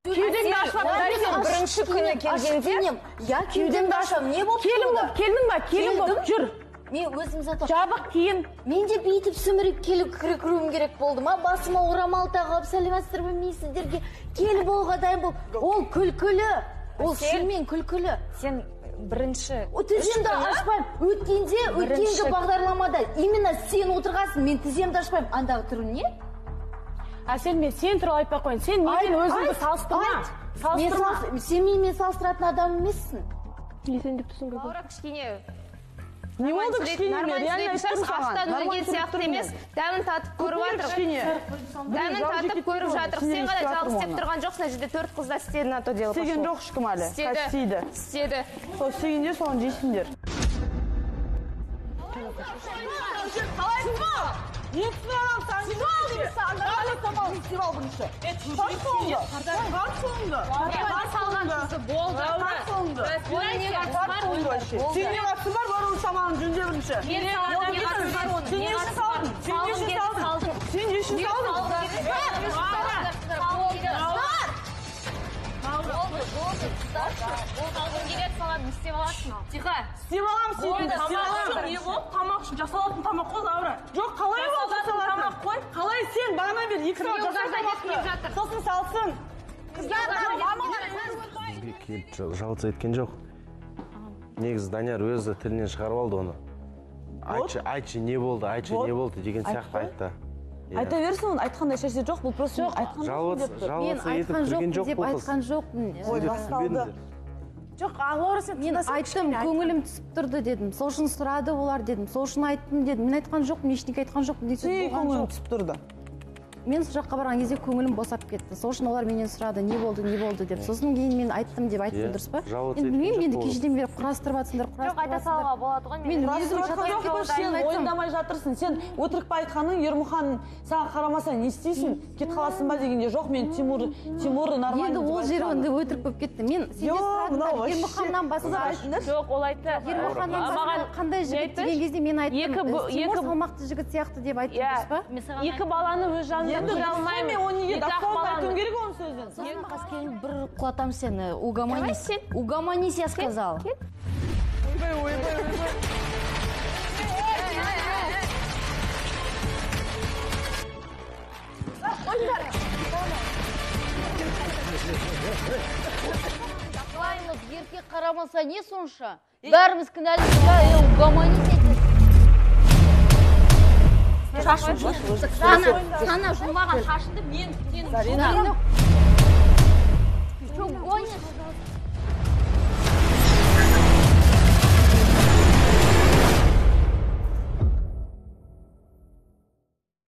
Кеудеңді ашпап, сен бірінші күні келгенде, я кеудемді ашам, не болып тұрды? Келдің ба? Келін болып жүр. Мен өзім зато жабық киін. Мен де бүйтіп сүміріп келіп кіруім керек болды ма? Басыма орамал тағып, сәлеметсіздер ме сіздерге келіп болуға дайын бол. Ол күлкілі. Ол шынымен күлкілі. Сен бірінші тіземді ашпаймын. Өткенгі бағдарламада именно сен отырғансың, мен тіземді ашпаймын. Андағы түрі не? Сен туралы айтпай қойын. Сен мен өзіңді салыстырма. Сен мен салыстыратын адам емессің. Несен деп тұрсың ба? Лаура кішкене. Не болды кішкене? Реально айтып аштан өлген сияқты емес. Дәмін татып көріп жатыр. Дәмін татып көріп жатыр. Сен ғана жалғыз істеп тұрған жоқсың. Жерде 4 қыз да істеді на то дело. Істеген жоқ ешкім әлі. Істеді. Сол істегенде соны жейсіңдер. Не сұрағам сен бірінші. Сен не қатысы бар, бар оны самағын жөнде бірінші. Сен ешін Тихо. Істеп алам не болып? Тамақ үшін жасалатын тамақ қой, Лаура. Жоқ, қалай болды жасалатын тамақ қой? Қалай сен бағана бер 2 сағат жасалған тамақты? Сосын салсын. Келіп жалғыз еткен жоқ. Негізі Данияр өзі тілінен шығарып алды оны. Айтшы не болды деген сияқты айтты. Айта берсін, айтқандай шәсе жоқ, бұл просто жалғыз етіп кірген жоқ бұл қыз. Айтқан жоқпын. Ой, басталды. Жоқ, Лаура сен мен айттым, көңілім түсіп тұрды дедім. Сол үшін сұрады олар дедім. Сол үшін айттым дедім. Мен айтқан жоқпын, ештеңе айтқан жоқпын дейді. Көңілім түсіп тұрды. Мен сол жаққа барған кезде көңілім босап кетті. Сол үшін олар менен сұрады, не болды деп. Сосын кейін мен айттым деп айттым, дұрыс па? Енді білмеймін, енді кешеден бері құрастырып жатсыңдар. Жоқ, айта салуға болады ғой. Мен өзім сен ойындамай жатырсың. Сен өтірік па айтқаның, Ермұхан саған қарамаса не істейсің? Кет қаласың ба дегенде жоқ, мен Тимурды нормально. Енді ол жер онда өтірік болып кетті. Мен Ермұханнан басқа жоқ, ол айтты. Ермұханнан басқа қандай жігіт деген кезде мен айттым. Тимур салмақты жігіт сияқты деп айттым, дұрыс па? Екі баланы өз жанында көре алмаймын. Мен оны неге дақпалды айтуым керек оның сөзін? Сосын қаскелін бір құлатам сені. Угомонись, я сказал. Еркек қарамаса не сонша? Бәріміз кінәлі, угомонись етесің. Сана жұмбаған шашынды мен